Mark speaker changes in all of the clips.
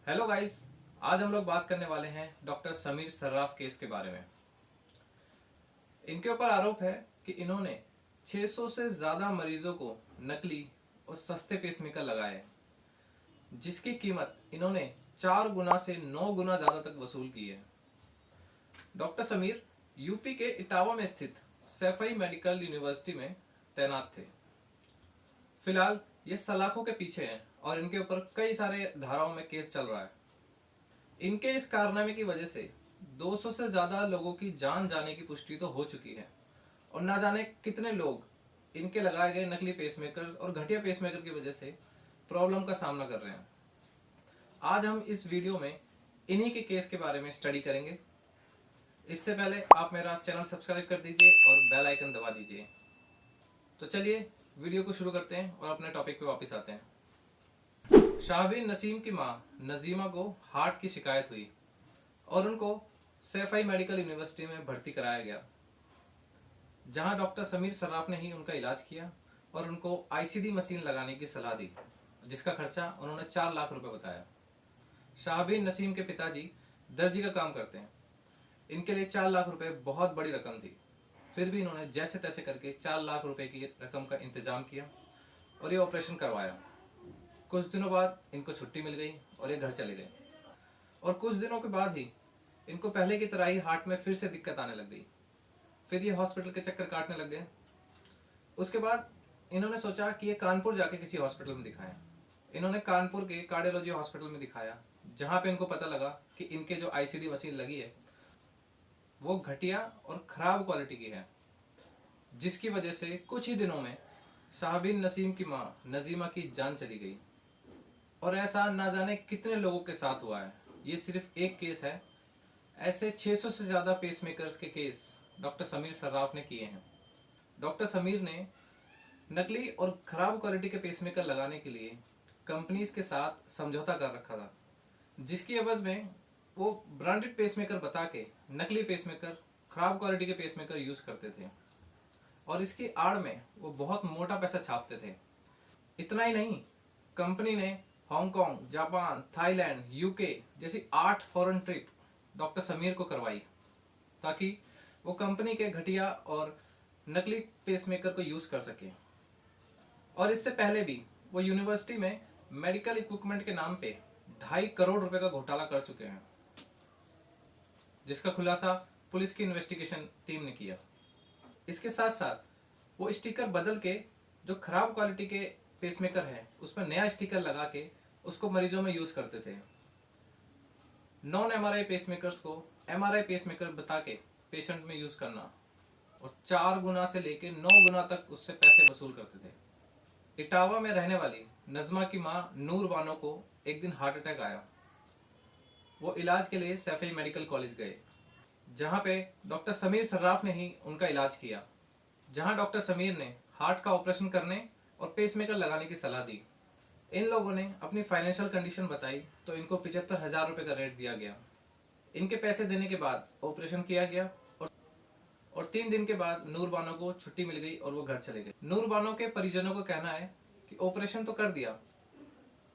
Speaker 1: Hello guys. आज हम लोग बात करने वाले हैं डॉक्टर समीर सर्राफ केस के बारे में। इनके ऊपर आरोप है कि इन्होंने 600 से ज़्यादा मरीजों को नकली और सस्ते पेसमेकर लगाए हैं, जिसकी कीमत इन्होंने 4 गुना से 9 गुना ज़्यादा तक वसूल की है। डॉक्टर समीर यूपी के इटावा में स्थित सैफई मेडिकल यूनिवर्सिटी में तैनात थे। फिलहाल ये सलाखों के पीछे हैं और इनके ऊपर कई सारे धाराओं में केस चल रहा है। इनके इस कारनामे की वजह से 200 से ज्यादा लोगों की जान जाने की पुष्टि तो हो चुकी है और ना जाने कितने लोग इनके लगाए गए नकली पेसमेकर्स और घटिया पेसमेकर की वजह से प्रॉब्लम का सामना कर रहे हैं। आज हम इस वीडियो में इन्हीं के केस के बारे में स्टडी करेंगे। इससे पहले आप मेरा चैनल सब्सक्राइब कर दीजिए और बेल आइकन दबा दीजिए। तो चलिए वीडियो को शुरू करते हैं और अपने टॉपिक पे वापस आते हैं। शाहबीन नसीम की मां नजीमा को हार्ट की शिकायत हुई और उनको सैफई मेडिकल यूनिवर्सिटी में भर्ती कराया गया, जहां डॉक्टर समीर सर्राफ ने ही उनका इलाज किया और उनको आईसीडी मशीन लगाने की सलाह दी, जिसका खर्चा उन्होंने 4 लाख रुपए बताया। शाहबीन नसीम के पिताजी दर्जी का काम करते हैं। इनके लिए 4 लाख रुपए बहुत बड़ी रकम थी, फिर भी इन्होंने जैसे तैसे करके 4 लाख रुपए की रकम का इंतजाम किया और ये ऑपरेशन करवाया। कुछ दिनों बाद इनको छुट्टी मिल गई और ये घर चले गए और कुछ दिनों के बाद ही इनको पहले की तरह ही हार्ट में फिर से दिक्कत आने लग गई। फिर ये हॉस्पिटल के चक्कर काटने लग गए। उसके बाद इन्होंने सोचा कि ये कानपुर जाके किसी हॉस्पिटल में दिखाएं। इन्होंने कानपुर के कार्डियोलॉजी हॉस्पिटल में दिखाया, जहाँ पे इनको पता लगा कि इनके जो आईसीडी मशीन लगी है वो घटिया और ख़राब क्वालिटी की है, जिसकी वजह से कुछ ही दिनों में शाहबीन नसीम की माँ नजीमा की जान चली गई। और ऐसा ना जाने कितने लोगों के साथ हुआ है। ये सिर्फ एक केस है, ऐसे 600 से ज़्यादा पेसमेकर्स के केस डॉक्टर समीर सर्राफ ने किए हैं। डॉक्टर समीर ने नकली और ख़राब क्वालिटी के पेसमेकर लगाने के लिए कंपनीज के साथ समझौता कर रखा था, जिसकी एवज में वो ब्रांडेड पेसमेकर बता के नकली पेसमेकर, ख़राब क्वालिटी के पेसमेकर यूज़ करते थे और इसकी आड़ में वो बहुत मोटा पैसा छापते थे। इतना ही नहीं, कंपनी ने हांगकांग, जापान, थाईलैंड, यूके जैसी 8 फॉरेन ट्रिप डॉक्टर समीर को करवाई, ताकि वो कंपनी के घटिया और नकली पेसमेकर को यूज़ कर सके। और इससे पहले भी वो यूनिवर्सिटी में मेडिकल इक्विपमेंट के नाम पे 2.5 करोड़ रुपए का घोटाला कर चुके हैं, जिसका खुलासा पुलिस की इन्वेस्टिगेशन टीम ने किया। इसके साथ साथ वो स्टिकर बदल के जो खराब क्वालिटी के पेसमेकर है उसमें नया स्टिकर लगा के उसको मरीजों में यूज करते थे। नॉन एमआरआई पेसमेकर्स को एमआरआई पेसमेकर बता के पेशेंट में यूज करना और 4 गुना से लेके 9 गुना तक उससे पैसे वसूल करते थे। इटावा में रहने वाली नजमा की मां नूर बानो को एक दिन हार्ट अटैक आया। वो इलाज के लिए सैफई मेडिकल कॉलेज गए, जहाँ पे डॉक्टर समीर सर्राफ ने ही उनका इलाज किया, जहाँ डॉक्टर समीर ने हार्ट का ऑपरेशन करने और पेसमेकर लगाने की सलाह दी। इन लोगों ने अपनी फाइनेंशियल कंडीशन बताई तो इनको 75,000 रुपये का रेट दिया गया। इनके पैसे देने के बाद ऑपरेशन किया गया और 3 दिन के बाद नूर बानो को छुट्टी मिल गई और वो घर चले गए। नूर बानो के परिजनों का कहना है कि ऑपरेशन तो कर दिया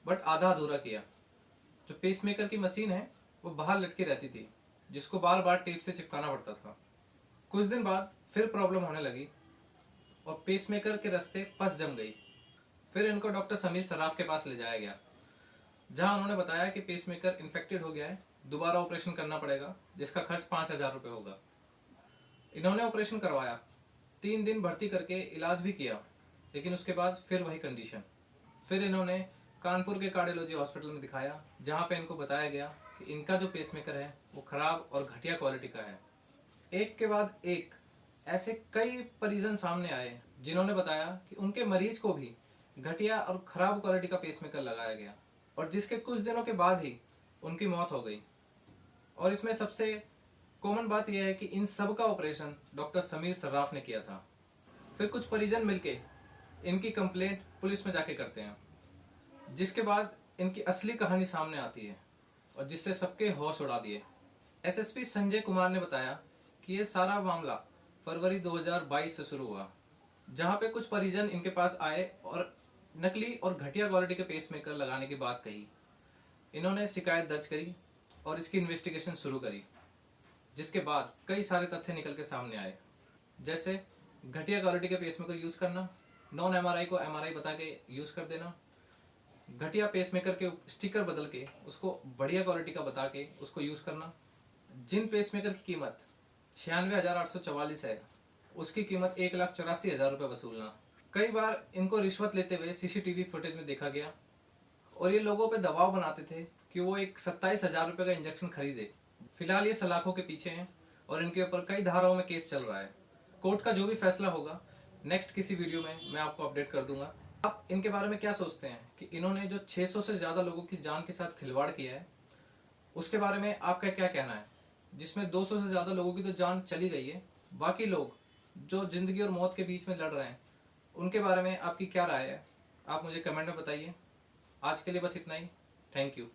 Speaker 1: बट आधा अधूरा किया। जो पेसमेकर की मशीन है वो बाहर लटकी रहती थी, जिसको बार बार टेप से चिपकाना पड़ता था। कुछ दिन बाद फिर प्रॉब्लम होने लगी और पेसमेकर के रास्ते पस जम गई। फिर इनको डॉक्टर समीर सर्राफ के पास ले जाया गया, जहां उन्होंने बताया कि पेसमेकर इन्फेक्टेड हो गया है, दोबारा ऑपरेशन करना पड़ेगा, जिसका खर्च 5,000 रुपये होगा। इन्होंने ऑपरेशन करवाया, 3 दिन भर्ती करके इलाज भी किया, लेकिन उसके बाद फिर वही कंडीशन। फिर इन्होंने कानपुर के कार्डियोलॉजी हॉस्पिटल में दिखाया, जहाँ पे इनको बताया गया कि इनका जो पेसमेकर है वो खराब और घटिया क्वालिटी का है। एक के बाद एक ऐसे कई परिजन सामने आए जिन्होंने बताया कि उनके मरीज को भी घटिया और खराब क्वालिटी का पेसमेकर लगाया गया और जिसके कुछ दिनों के बाद ही उनकी मौत हो गई। और इसमें सबसे कॉमन बात यह है कि इन सब का ऑपरेशन डॉक्टर समीर सर्राफ ने किया था। फिर कुछ परिजन मिलके इनकी कंप्लेंट पुलिस में जाके करते हैं, जिसके बाद इनकी असली कहानी सामने आती है और जिससे सबके होश उड़ा दिए। एसएसपी संजय कुमार ने बताया कि ये सारा मामला फरवरी 2022 से शुरू हुआ, जहाँ पे कुछ परिजन इनके पास आए और नकली और घटिया क्वालिटी के पेसमेकर लगाने की बात कही। इन्होंने शिकायत दर्ज करी और इसकी इन्वेस्टिगेशन शुरू करी, जिसके बाद कई सारे तथ्य निकल के सामने आए, जैसे घटिया क्वालिटी के पेसमेकर यूज़ करना, नॉन एमआरआई को एमआरआई बता के यूज़ कर देना, घटिया पेसमेकर के स्टिकर बदल के उसको बढ़िया क्वालिटी का बता के उसको यूज़ करना, जिन पेसमेकर की कीमत 96,844 है उसकी कीमत 1,84,000 रुपये वसूलना। कई बार इनको रिश्वत लेते हुए सीसीटीवी फुटेज में देखा गया और ये लोगों पे दबाव बनाते थे कि वो एक 27,000 रुपये का इंजेक्शन खरीदे। फिलहाल ये सलाखों के पीछे हैं और इनके ऊपर कई धाराओं में केस चल रहा है। कोर्ट का जो भी फैसला होगा नेक्स्ट किसी वीडियो में मैं आपको अपडेट कर दूंगा। आप इनके बारे में क्या सोचते हैं कि इन्होंने जो 600 से ज़्यादा लोगों की जान के साथ खिलवाड़ किया है उसके बारे में आपका क्या कहना है, जिसमें 200 से ज़्यादा लोगों की तो जान चली गई है, बाकी लोग जो ज़िंदगी और मौत के बीच में लड़ रहे हैं उनके बारे में आपकी क्या राय है, आप मुझे कमेंट में बताइए। आज के लिए बस इतना ही। Thank you.